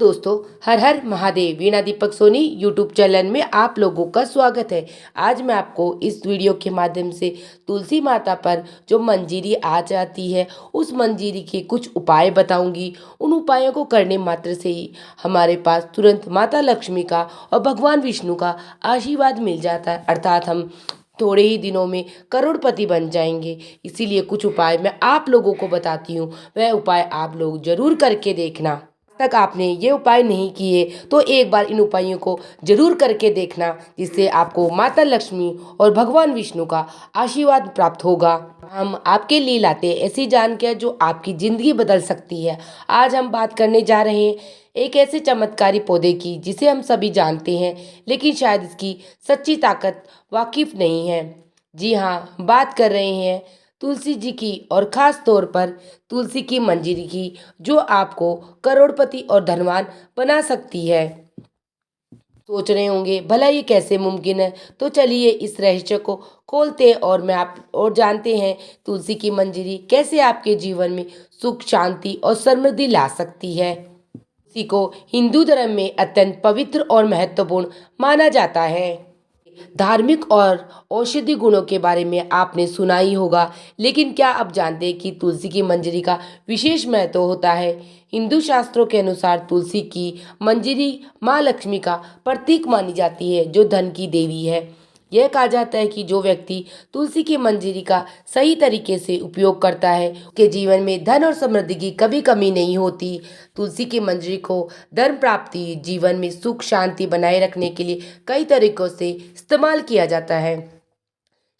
दोस्तों, हर हर महादेव। वीणा Deepak Soni YouTube channel में आप लोगों का स्वागत है। आज मैं आपको इस वीडियो के माध्यम से तुलसी माता पर जो मंजीरी आ जाती है उस मंजीरी के कुछ उपाय बताऊंगी। उन उपायों को करने मात्र से ही हमारे पास तुरंत माता लक्ष्मी का और भगवान विष्णु का आशीर्वाद मिल जाता है, अर्थात हम थोड़े ही दिनों में करोड़पति बन जाएंगे। इसीलिए कुछ उपाय मैं आप लोगों को बताती हूँ, वह उपाय आप लोग जरूर करके देखना। तक आपने ये उपाय नहीं किए तो एक बार इन उपायों को जरूर करके देखना, जिससे आपको माता लक्ष्मी और भगवान विष्णु का आशीर्वाद प्राप्त होगा। हम आपके लिए लाते हैं ऐसी जानकारी जो आपकी जिंदगी बदल सकती है। आज हम बात करने जा रहे हैं एक ऐसे चमत्कारी पौधे की जिसे हम सभी जानते हैं, लेकिन शायद इसकी सच्ची ताकत वाकिफ नहीं है। जी हाँ, बात कर रहे हैं तुलसी जी की, और ख़ास तौर पर तुलसी की मंजीरी की, जो आपको करोड़पति और धनवान बना सकती है। सोच रहे होंगे भला ये कैसे मुमकिन है, तो चलिए इस रहस्य को खोलते हैं और जानते हैं तुलसी की मंजीरी कैसे आपके जीवन में सुख, शांति और समृद्धि ला सकती है। तुलसी को हिंदू धर्म में अत्यंत पवित्र और महत्वपूर्ण माना जाता है। धार्मिक और औषधि गुणों के बारे में आपने सुना ही होगा, लेकिन क्या आप जानते हैं कि तुलसी की मंजरी का विशेष महत्व होता है। हिंदू शास्त्रों के अनुसार तुलसी की मंजरी माँ लक्ष्मी का प्रतीक मानी जाती है, जो धन की देवी है। यह कहा जाता है कि जो व्यक्ति तुलसी की मंजरी का सही तरीके से उपयोग करता है, उसके जीवन में धन और समृद्धि की कभी कमी नहीं होती। तुलसी की मंजरी को धर्म प्राप्ति, जीवन में सुख शांति बनाए रखने के लिए कई तरीकों से इस्तेमाल किया जाता है।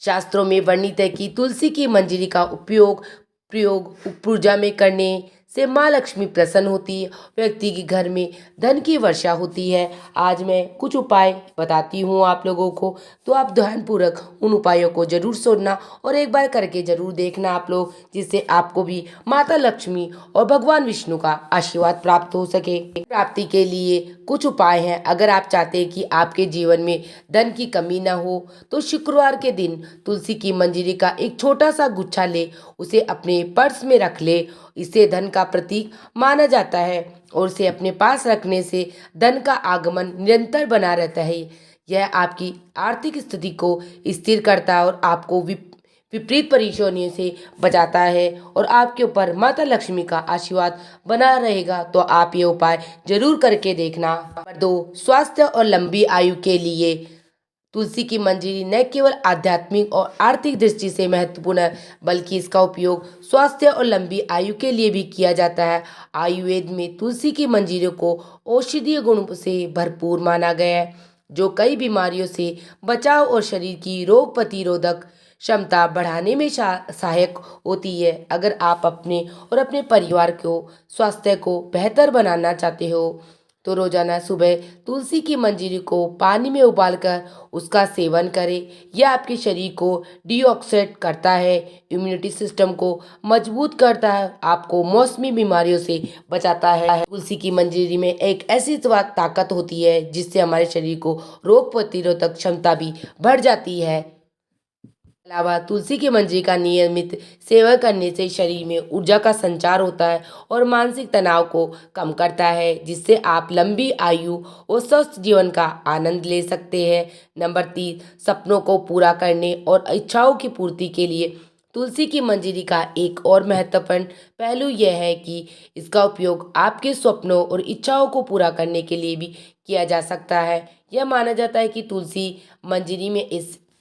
शास्त्रों में वर्णित है कि तुलसी की मंजरी का उपयोग प्रयोग पूजा में करने से माँ लक्ष्मी प्रसन्न होती है, व्यक्ति के घर में धन की वर्षा होती है। आज मैं कुछ उपाय बताती हूँ आप लोगों को, तो आप ध्यानपूर्वक उन उपायों को जरूर सुनना और एक बार करके जरूर देखना आप लोग, जिससे आपको भी माता लक्ष्मी और भगवान विष्णु का आशीर्वाद प्राप्त हो सके। प्राप्ति के लिए कुछ उपाय हैं। अगर आप चाहते हैं कि आपके जीवन में धन की कमी ना हो, तो शुक्रवार के दिन तुलसी की मंजरी का एक छोटा सा गुच्छा ले, उसे अपने पर्स में रख ले। इसे धन का प्रतीक माना जाता है और उसे अपने पास रखने से धन का आगमन निरंतर बना रहता है। यह आपकी आर्थिक स्थिति को स्थिर करता है और आपको विपरीत परेशानियों से बचाता है, और आपके ऊपर माता लक्ष्मी का आशीर्वाद बना रहेगा। तो आप ये उपाय जरूर करके देखना। नंबर 2, स्वास्थ्य और लंबी आयु के लिए तुलसी की मंजरी न केवल आध्यात्मिक और आर्थिक दृष्टि से महत्वपूर्ण है, बल्कि इसका उपयोग स्वास्थ्य और लंबी आयु के लिए भी किया जाता है। आयुर्वेद में तुलसी की मंजरी को औषधीय गुणों से भरपूर माना गया है, जो कई बीमारियों से बचाव और शरीर की रोग प्रतिरोधक क्षमता बढ़ाने में सहायक होती है। अगर आप अपने और अपने परिवार को स्वास्थ्य को बेहतर बनाना चाहते हो, तो रोजाना सुबह तुलसी की मंजरी को पानी में उबालकर उसका सेवन करें। यह आपके शरीर को डिऑक्सीडेट करता है, इम्यूनिटी सिस्टम को मजबूत करता है, आपको मौसमी बीमारियों से बचाता है। तुलसी की मंजरी में एक ऐसी ताकत होती है जिससे हमारे शरीर को रोग प्रतिरोधक क्षमता भी बढ़ जाती है। अलावा तुलसी की मंजरी का नियमित सेवन करने से शरीर में ऊर्जा का संचार होता है और मानसिक तनाव को कम करता है, जिससे आप लंबी आयु और स्वस्थ जीवन का आनंद ले सकते हैं। नंबर 3, सपनों को पूरा करने और इच्छाओं की पूर्ति के लिए तुलसी की मंजरी का एक और महत्वपूर्ण पहलू यह है कि इसका उपयोग आपके स्वप्नों और इच्छाओं को पूरा करने के लिए भी किया जा सकता है। यह माना जाता है कि तुलसी मंजरी में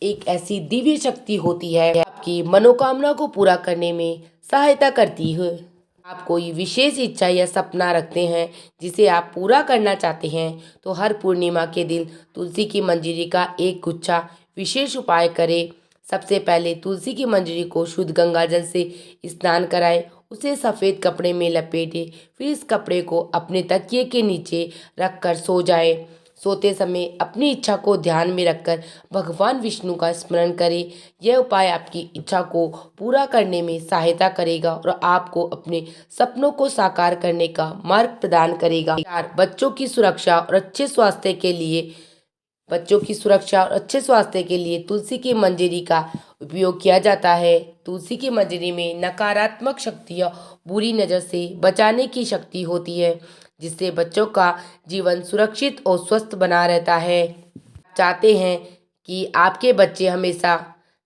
एक ऐसी दिव्य शक्ति होती है, आपकी मनोकामना को पूरा करने में सहायता करती है। आप कोई विशेष इच्छा या सपना रखते हैं जिसे आप पूरा करना चाहते हैं, तो हर पूर्णिमा के दिन तुलसी की मंजरी का एक गुच्छा विशेष उपाय करें। सबसे पहले तुलसी की मंजरी को शुद्ध गंगा जल से स्नान कराएं, उसे सफ़ेद कपड़े में लपेटें, फिर इस कपड़े को अपने तकिए के नीचे रखकर सो जाएं। सोते समय अपनी इच्छा को ध्यान में रखकर भगवान विष्णु का स्मरण करें। यह उपाय आपकी इच्छा को पूरा करने में सहायता करेगा और आपको अपने सपनों को साकार करने का मार्ग प्रदान करेगा। 4, बच्चों की सुरक्षा और अच्छे स्वास्थ्य के लिए तुलसी की मंजरी का उपयोग किया जाता है। तुलसी की मंजरी में नकारात्मक शक्तियाँ, बुरी नज़र से बचाने की शक्ति होती है, जिससे बच्चों का जीवन सुरक्षित और स्वस्थ बना रहता है। चाहते हैं कि आपके बच्चे हमेशा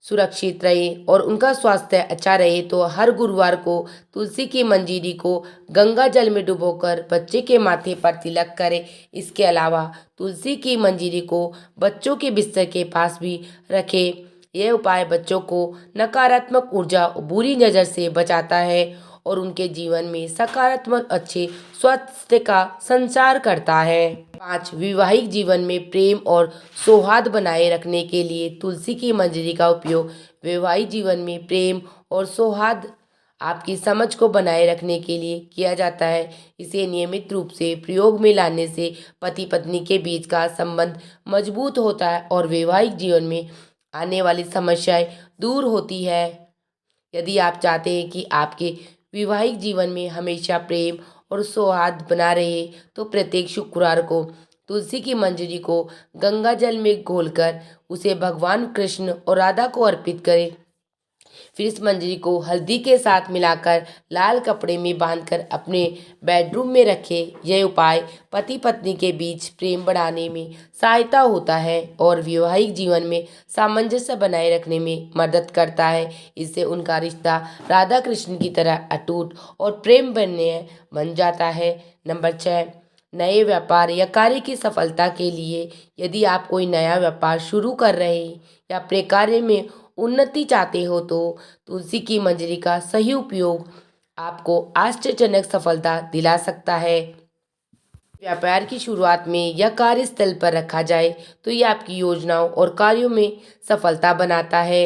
सुरक्षित रहें और उनका स्वास्थ्य अच्छा रहे, तो हर गुरुवार को तुलसी की मंजीरी को गंगा जल में डुबोकर बच्चे के माथे पर तिलक करें। इसके अलावा तुलसी की मंजीरी को बच्चों के बिस्तर के पास भी रखें। यह उपाय बच्चों को नकारात्मक ऊर्जा और बुरी नज़र से बचाता है और उनके जीवन में सकारात्मक अच्छे स्वास्थ्य का संचार करता है। 5. वैवाहिक जीवन में प्रेम और सौहार्द बनाए रखने के लिए तुलसी की मंजरी का उपयोग वैवाहिक जीवन में प्रेम और सौहार्द आपकी समझ को बनाए रखने के लिए किया जाता है। इसे नियमित रूप से प्रयोग में लाने से पति पत्नी के बीच का संबंध मजबूत होता है और वैवाहिक जीवन में आने वाली समस्याएं दूर होती है। यदि आप चाहते हैं कि आपके वैवाहिक जीवन में हमेशा प्रेम और सौहार्द बना रहे, तो प्रत्येक शुक्रवार को तुलसी की मंजरी को गंगा जल में घोलकर उसे भगवान कृष्ण और राधा को अर्पित करें। फिर इस मंजरी को हल्दी के साथ मिलाकर लाल कपड़े में बांधकर अपने बेडरूम में रखें। यह उपाय पति पत्नी के बीच प्रेम बढ़ाने में सहायता होता है और वैवाहिक जीवन में सामंजस्य बनाए रखने में मदद करता है। इससे उनका रिश्ता राधा कृष्ण की तरह अटूट और प्रेम बन जाता है। नंबर 6, नए व्यापार या कार्य की सफलता के लिए यदि आप कोई नया व्यापार शुरू कर रहे हैं या अपने कार्य में उन्नति चाहते हो, तो तुलसी की मंजरी का सही उपयोग आपको आश्चर्यजनक सफलता दिला सकता है। व्यापार की शुरुआत में या कार्यस्थल पर रखा जाए तो ये आपकी योजनाओं और कार्यों में सफलता बनाता है।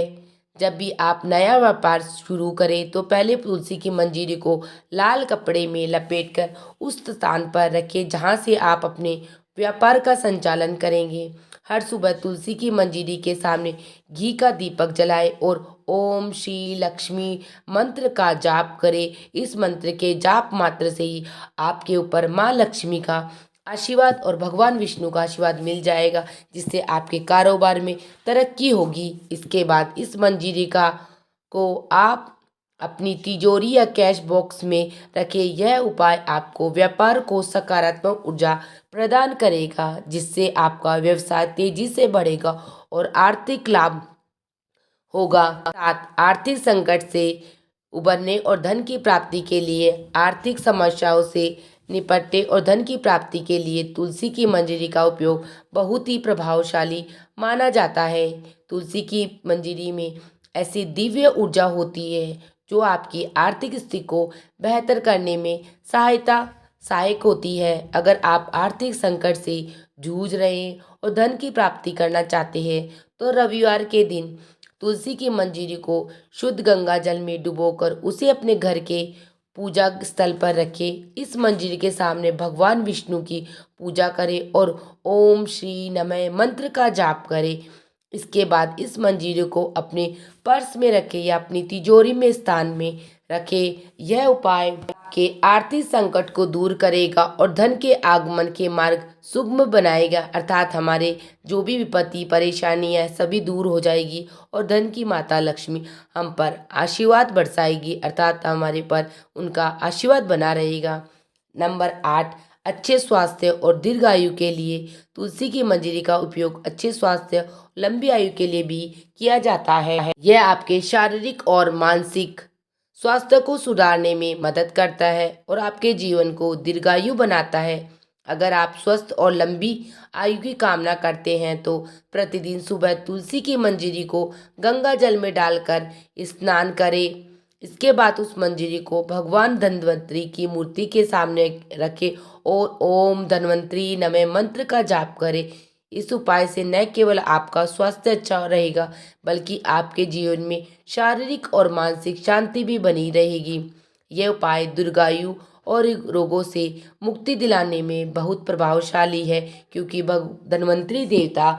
जब भी आप नया व्यापार शुरू करें तो पहले तुलसी की मंजीरी को लाल कपड़े में लपेटकर उस स्थान पर रखें जहां से आप अपने व्यापार का संचालन करेंगे। हर सुबह तुलसी की मंजीरी के सामने घी का दीपक जलाएं और ओम श्री लक्ष्मी मंत्र का जाप करें। इस मंत्र के जाप मात्र से ही आपके ऊपर माँ लक्ष्मी का आशीर्वाद और भगवान विष्णु का आशीर्वाद मिल जाएगा, जिससे आपके कारोबार में तरक्की होगी। इसके बाद इस मंजीरी को आप अपनी तिजोरी या कैश बॉक्स में रखें। यह उपाय आपको व्यापार को सकारात्मक ऊर्जा प्रदान करेगा, जिससे आपका व्यवसाय तेजी से बढ़ेगा और आर्थिक लाभ होगा। 7, आर्थिक संकट से उबरने और धन की प्राप्ति के लिए आर्थिक समस्याओं से निपटने और धन की प्राप्ति के लिए तुलसी की मंजरी का उपयोग बहुत ही प्रभावशाली माना जाता है। तुलसी की मंजरी में ऐसी दिव्य ऊर्जा होती है जो आपकी आर्थिक स्थिति को बेहतर करने में सहायक होती है। अगर आप आर्थिक संकट से जूझ रहे हैं और धन की प्राप्ति करना चाहते हैं, तो रविवार के दिन तुलसी की मंजीरी को शुद्ध गंगा जल में डुबोकर उसे अपने घर के पूजा स्थल पर रखें। इस मंजीरी के सामने भगवान विष्णु की पूजा करें और ओम श्री नमः मंत्र का जाप करें। इसके बाद इस मंजीरी को अपने पर्स में रखें या अपनी तिजोरी में स्थान में रखें। यह उपाय के आर्थिक संकट को दूर करेगा और धन के आगमन के मार्ग सुगम बनाएगा, अर्थात हमारे जो भी विपत्ति परेशानी है सभी दूर हो जाएगी और धन की माता लक्ष्मी हम पर आशीर्वाद बरसाएगी, अर्थात हमारे पर उनका आशीर्वाद बना रहेगा। नंबर 8, अच्छे स्वास्थ्य और दीर्घ आयु के लिए तुलसी की मंजरी का उपयोग अच्छे स्वास्थ्य लंबी आयु के लिए भी किया जाता है। यह आपके शारीरिक और मानसिक स्वास्थ्य को सुधारने में मदद करता है और आपके जीवन को दीर्घायु बनाता है। अगर आप स्वस्थ और लंबी आयु की कामना करते हैं तो प्रतिदिन सुबह तुलसी की मंजरी को गंगा जल में डालकर स्नान करें। इसके बाद उस मंजरी को भगवान धन्वंतरी की मूर्ति के सामने रखें और ओम धन्वंतरी नमः मंत्र का जाप करें। इस उपाय से न केवल आपका स्वास्थ्य अच्छा रहेगा, बल्कि आपके जीवन में शारीरिक और मानसिक शांति भी बनी रहेगी। यह उपाय दीर्घायु और रोगों से मुक्ति दिलाने में बहुत प्रभावशाली है, क्योंकि धन्वंतरी देवता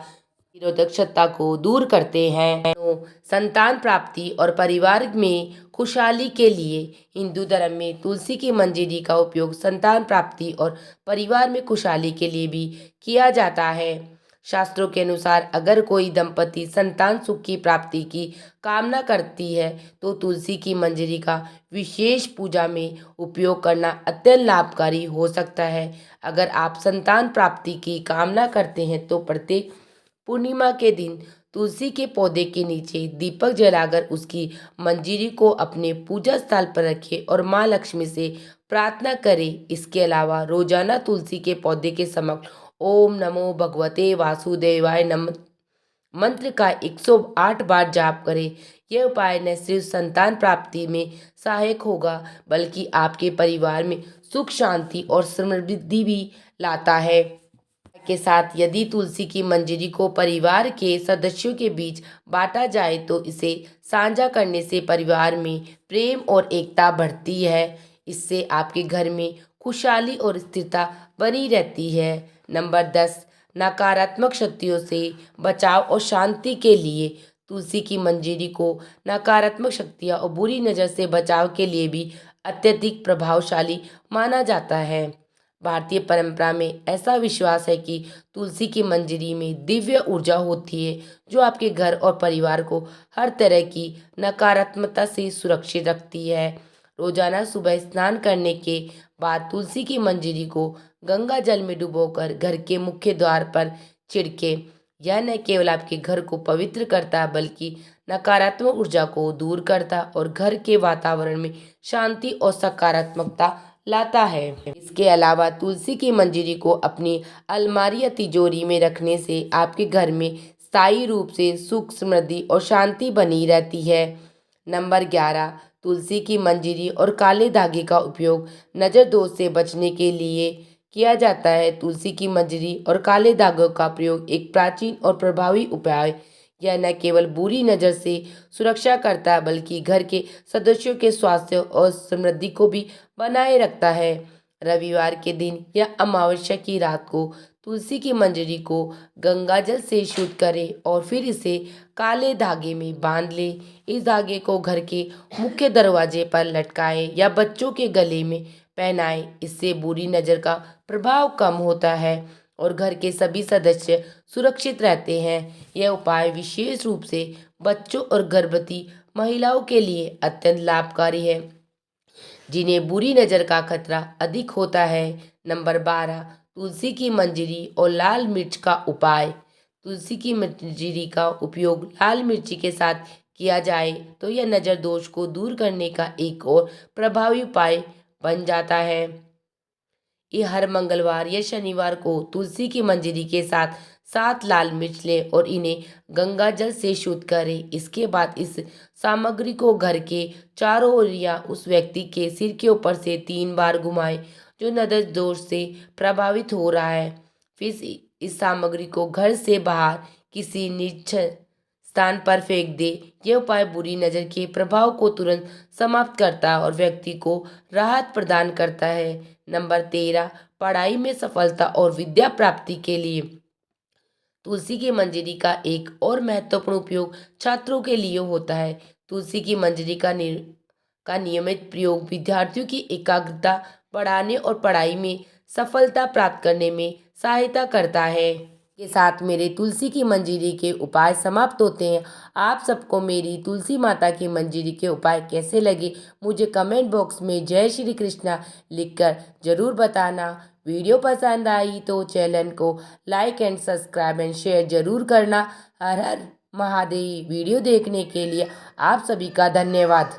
निरोधक सत्ता को दूर करते हैं। तो संतान प्राप्ति और परिवार में खुशहाली के लिए हिंदू धर्म में तुलसी की मंजरी का उपयोग संतान प्राप्ति और परिवार में खुशहाली के लिए भी किया जाता है। शास्त्रों के अनुसार अगर कोई दंपति संतान सुख की प्राप्ति की कामना करती है तो तुलसी की मंजरी का विशेष पूजा में उपयोग करना अत्यंत लाभकारी हो सकता है। अगर आप संतान प्राप्ति की कामना करते हैं तो प्रत्येक पूर्णिमा के दिन तुलसी के पौधे के नीचे दीपक जलाकर उसकी मंजरी को अपने पूजा स्थल पर रखें और माँ लक्ष्मी से प्रार्थना करें। इसके अलावा रोजाना तुलसी के पौधे के समक्ष ओम नमो भगवते वासुदेवाय नमः मंत्र का 108 बार जाप करें। यह उपाय न सिर्फ संतान प्राप्ति में सहायक होगा बल्कि आपके परिवार में सुख शांति और समृद्धि भी लाता है। के साथ यदि तुलसी की मंजरी को परिवार के सदस्यों के बीच बांटा जाए तो इसे साझा करने से परिवार में प्रेम और एकता बढ़ती है। इससे आपके घर में खुशहाली और स्थिरता बनी रहती है। नंबर 10, नकारात्मक शक्तियों से बचाव और शांति के लिए तुलसी की मंजरी को नकारात्मक शक्तियाँ और बुरी नज़र से बचाव के लिए भी अत्यधिक प्रभावशाली माना जाता है। भारतीय परंपरा में ऐसा विश्वास है कि तुलसी की मंजरी में दिव्य ऊर्जा होती है जो आपके घर और परिवार को हर तरह की नकारात्मकता से सुरक्षित रखती है। रोजाना सुबह स्नान करने के बाद तुलसी की मंजरी को गंगा जल में डुबोकर घर के मुख्य द्वार पर छिड़के। यह न केवल आपके घर को पवित्र करता बल्कि नकारात्मक ऊर्जा को दूर करता और घर के वातावरण में शांति और सकारात्मकता लाता है। इसके अलावा तुलसी की मंजरी को अपनी अलमारी या तिजोरी में रखने से आपके घर में स्थायी रूप से सुख समृद्धि और शांति बनी रहती है। नंबर 11, तुलसी की मंजरी और काले धागे का उपयोग नज़र दोष से बचने के लिए किया जाता है। तुलसी की मंजरी और काले धागों का प्रयोग एक प्राचीन और प्रभावी उपाय यह न केवल बुरी नज़र से सुरक्षा करता है बल्कि घर के सदस्यों के स्वास्थ्य और समृद्धि को भी बनाए रखता है। रविवार के दिन या अमावस्या की रात को तुलसी की मंजरी को गंगा जल से शुद्ध करें और फिर इसे काले धागे में बांध लें। इस धागे को घर के मुख्य दरवाजे पर लटकाएं या बच्चों के गले में पहनाएं। इससे बुरी नज़र का प्रभाव कम होता है और घर के सभी सदस्य सुरक्षित रहते हैं। यह उपाय विशेष रूप से बच्चों और गर्भवती महिलाओं के लिए अत्यंत लाभकारी है जिन्हें बुरी नज़र का खतरा अधिक होता है। नंबर 12, तुलसी की मंजरी और लाल मिर्च का उपाय। तुलसी की मंजरी का उपयोग लाल मिर्ची के साथ किया जाए तो यह नज़र दोष को दूर करने का एक और प्रभावी उपाय बन जाता है। ये हर मंगलवार या शनिवार को तुलसी की मंजरी के साथ 7 लाल मिर्च लें और इन्हें गंगा जल से शुद्ध करें। इसके बाद इस सामग्री को घर के चारों ओर या उस व्यक्ति के सिर के ऊपर से 3 बार घुमाएं जो नजर दोष से प्रभावित हो रहा है। फिर इस सामग्री को घर से बाहर किसी निश्चित स्थान पर फेंक दे। यह उपाय बुरी नज़र के प्रभाव को तुरंत समाप्त करता है और व्यक्ति को राहत प्रदान करता है। नंबर 13, पढ़ाई में सफलता और विद्या प्राप्ति के लिए तुलसी की मंजरी का एक और महत्वपूर्ण उपयोग छात्रों के लिए होता है। तुलसी की मंजरी का नियमित प्रयोग विद्यार्थियों की एकाग्रता बढ़ाने और पढ़ाई में सफलता प्राप्त करने में सहायता करता है। के साथ मेरे तुलसी की मंजरी के उपाय समाप्त होते हैं। आप सबको मेरी तुलसी माता की मंजरी के उपाय कैसे लगे मुझे कमेंट बॉक्स में जय श्री कृष्णा लिखकर ज़रूर बताना। वीडियो पसंद आई तो चैनल को like and subscribe and share ज़रूर करना। हर हर महादेव। वीडियो देखने के लिए आप सभी का धन्यवाद।